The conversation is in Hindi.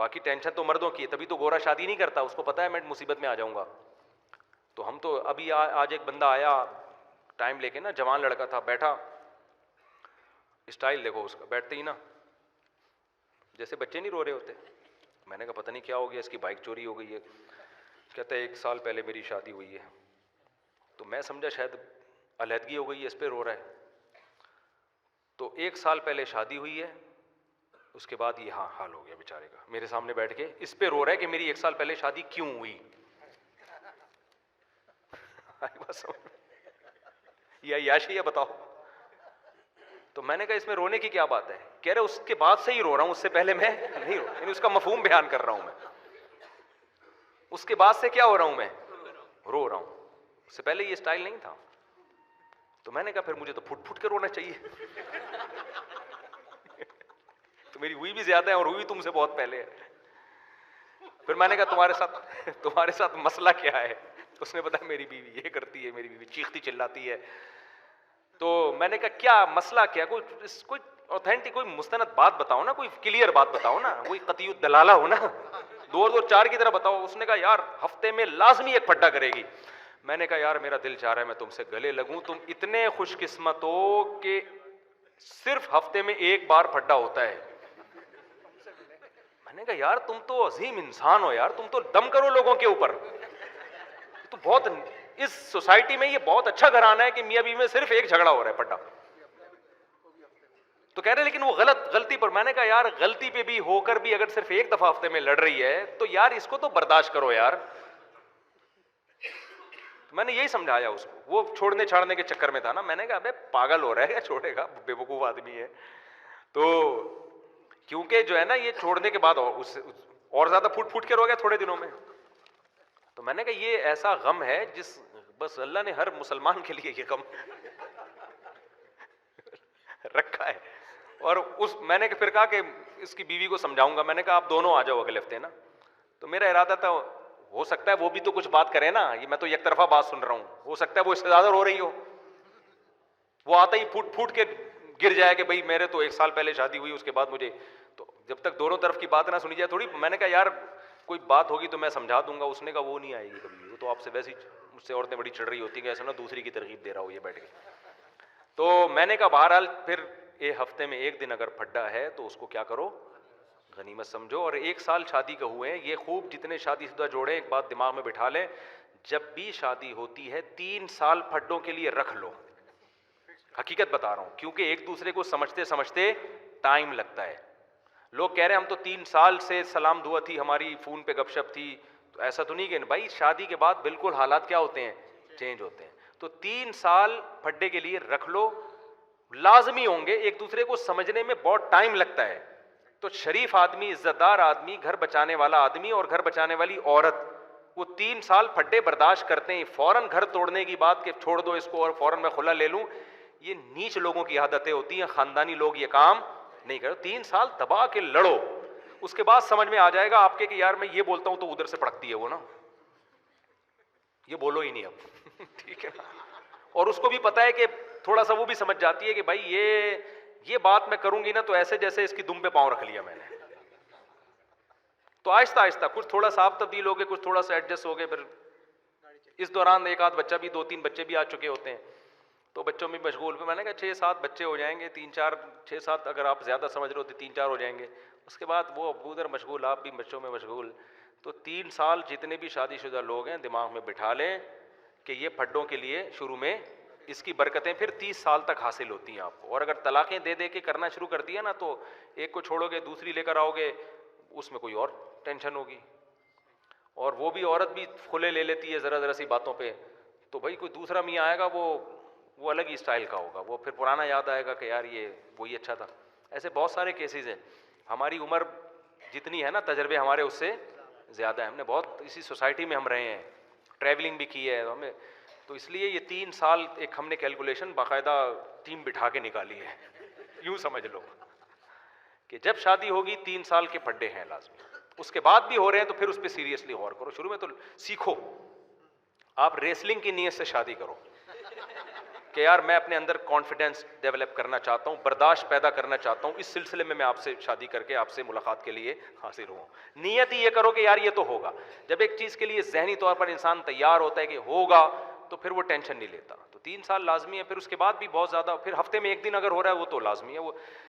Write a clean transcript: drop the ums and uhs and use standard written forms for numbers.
बाकी टेंशन तो मर्दों की है, तभी तो गोरा शादी नहीं करता, उसको पता है मैं मुसीबत में आ जाऊंगा। तो हम तो अभी आज एक बंदा आया टाइम लेके ना, जवान लड़का था, बैठा, स्टाइल देखो उसका, बैठते ही ना जैसे बच्चे नहीं रो रहे होते। मैंने कहा पता नहीं क्या हो गया, इसकी बाइक चोरी हो गई है। कहता है 1 साल पहले मेरी शादी हुई है। तो मैं समझा शायद अलहदगी हो गई है, इस पे रो रहा है। तो 1 साल पहले शादी हुई है, उसके बाद ये हाँ हाल हो गया बेचारे का, मेरे सामने बैठ के इस पे रो रहा है कि मेरी 1 साल पहले शादी क्यों हुई। या याशी है बताओ। तो मैंने कहा इसमें रोने की क्या बात है? कह रहे उसके बाद से ही रो रहा हूं, उससे पहले मैं नहीं रो, यानी उसका मफहूम बयान कर रहा हूं मैं। उसके बाद से क्या हो रहा हूं मैं? रो रहा हूं, उससे पहले ये स्टाइल नहीं था। तो मैंने कहा फिर मुझे तो फुट फुट के रोना चाहिए। तो मेरी हुई भी ज्यादा है और हुई तुमसे बहुत पहले है। फिर मैंने कहा तुम्हारे साथ मसला क्या है? उसने बताया मेरी बीवी ये करती है, मेरी बीवी चीखती चिल्लाती है। तो मैंने कहा क्या मसला क्या, कोई ऑथेंटिक कोई मुस्तनद बात बताओ ना, कोई क्लियर बात बताओ ना, कोई कतीयुत दलाला हो ना, 2 और 2 4 की तरह बताओ। उसने कहा यार हफ्ते में लाजमी एक फड्डा करेगी। मैंने कहा यार मेरा दिल चाह रहा है मैं तुमसे गले लगूं, तुम इतने खुशकिस्मत हो कि सिर्फ हफ्ते में 1 बार फड्डा होता है। मैंने कहा यार तुम तो अजीम इंसान हो यार, तुम तो दम करो लोगों के ऊपर। तो बहुत इस सोसाइटी में ये बहुत अच्छा घराना है कि मियां बीवी में सिर्फ एक झगड़ा हो रहा है, फड्डा। तो कह रहे लेकिन वो गलती पर। मैंने कहा यार गलती पे भी होकर भी अगर सिर्फ 1 दफा हफ्ते में लड़ रही है तो यार इसको तो बर्दाश्त करो यार। तो मैंने यही समझाया उसको, वो छोड़ने छाड़ने के चक्कर में था ना। मैंने कहा अबे पागल हो रहा है, छोड़ेगा, बेवकूफ आदमी है। तो क्योंकि जो है ना ये छोड़ने के बाद और ज्यादा फूट फूट के रो गया थोड़े दिनों में। तो मैंने कहा ये ऐसा गम है जिस बस अल्लाह ने हर मुसलमान के लिए ये गम रखा है। और मैंने फिर कहा कि इसकी बीवी को समझाऊंगा। मैंने कहा आप दोनों आ जाओ अगले हफ्ते ना। तो मेरा इरादा था हो सकता है वो भी तो कुछ बात करे ना, ये मैं तो एक तरफा बात सुन रहा हूं, हो सकता है वो इससे ज्यादा रो रही हो। वो आता ही फूट फूट के गिर जाए कि भाई मेरे तो 1 साल पहले शादी हुई, उसके बाद मुझे। तो जब तक दोनों तरफ की बात ना सुनी जाए थोड़ी। मैंने कहा यार कोई बात होगी तो मैं समझा दूंगा। उसने कहा वो नहीं आएगी कभी, वो तो आपसे वैसे ही मुझसे औरतें बड़ी चिढ़ रही होती हैं, ऐसा ना दूसरी की तरकीब दे रहा हो ये बैठ के। तो मैंने कहा बहरहाल फिर हफ्ते में 1 दिन अगर फड्डा है तो उसको क्या करो, गनीमत समझो। और 1 साल शादी का हुए हैं, ये खूब जितने शादीशुदा जोड़े एक बात दिमाग में बिठा लें, जब भी शादी होती है 3 साल फड्डों के लिए रख लो। हकीकत बता रहा हूं, क्योंकि एक दूसरे को समझते समझते टाइम लगता है। लोग कह रहे हैं हम तो 3 साल से सलाम दुआ थी हमारी, फोन पे गपशप थी। तो ऐसा तो नहीं कि भाई शादी के बाद बिल्कुल हालात क्या होते हैं, चेंज होते हैं। तो 3 साल फड्डे के लिए रख लो, लाजमी होंगे, एक दूसरे को समझने में बहुत टाइम लगता है। तो शरीफ आदमी, इज्जतदार आदमी, घर बचाने वाला आदमी और घर बचाने वाली औरत, वो 3 साल फड्डे बर्दाश्त करते हैं। फौरन घर तोड़ने की बात कि छोड़ दो इसको और फौरन मैं खुला ले लूं, ये नीच लोगों की आदतें होती हैं। खानदानी लोग ये काम नहीं करो। 3 साल दबा के लड़ो, उसके बाद समझ में आ जाएगा आपके कि यार मैं ये बोलता हूं तो उधर से भड़कती है वो ना, ये बोलो ही नहीं अब। ठीक है ना। और उसको भी पता है कि थोड़ा सा वो भी समझ जाती है कि भाई ये बात मैं करूंगी ना तो ऐसे जैसे इसकी दुम पे पांव रख लिया मैंने। तो आहिस्ता आहिस्ता कुछ थोड़ा सा आप तब्दील हो गए, कुछ थोड़ा सा एडजस्ट हो गए। फिर इस दौरान एक आध बच्चा भी, 2-3 बच्चे भी आ चुके होते हैं, तो बच्चों में मशगूल। फिर मैंने कहा 6-7 बच्चे हो जाएंगे, 3-4 6-7 अगर आप ज्यादा समझ रहे हो तो 3-4 हो जाएंगे। उसके बाद वो अबू उधर मशगूल, आप भी बच्चों में मशगूल। तो 3 साल जितने भी शादीशुदा लोग हैं दिमाग में बिठा लें कि ये फड्डों के लिए शुरू में इसकी बरकतें फिर 30 साल तक हासिल होती हैं आपको। और अगर तलाक़ें दे दे के करना शुरू कर दिया ना, तो एक को छोड़ोगे दूसरी लेकर आओगे, उसमें कोई और टेंशन होगी। और वो भी औरत भी खुले ले लेती है ज़रा ज़रा सी बातों पे। तो भाई कोई दूसरा मियाँ आएगा वो अलग ही स्टाइल का होगा, वो फिर पुराना याद आएगा कि यार ये वही अच्छा था। ऐसे बहुत सारे केसेस हैं। हमारी उम्र जितनी है ना, तजर्बे हमारे उससे ज़्यादा है। हमने बहुत इसी सोसाइटी में हम रहे हैं, ट्रैवलिंग भी की है हमें। तो इसलिए ये 3 साल एक हमने कैलकुलेशन बाकायदा टीम बिठा के निकाली है। यूँ समझ लो कि जब शादी होगी 3 साल के फड्डे हैं लाजमी। उसके बाद भी हो रहे हैं तो फिर उस पर सीरियसली गौर करो। शुरू में तो सीखो, आप रेसलिंग की नीयत से शादी करो। कि यार मैं अपने अंदर कॉन्फिडेंस डेवलप करना चाहता हूँ, बर्दाश्त पैदा करना चाहता हूँ, इस सिलसिले में मैं आपसे शादी करके आपसे मुलाकात के लिए हाजिर हूँ। नियत ही ये करो कि यार ये तो होगा। जब एक चीज़ के लिए ज़हनी तौर पर इंसान तैयार होता है कि होगा, तो फिर वो टेंशन नहीं लेता। तो 3 साल लाजमी है, फिर उसके बाद भी बहुत ज़्यादा, फिर हफ्ते में 1 दिन अगर हो रहा है वो तो लाजमी है। वो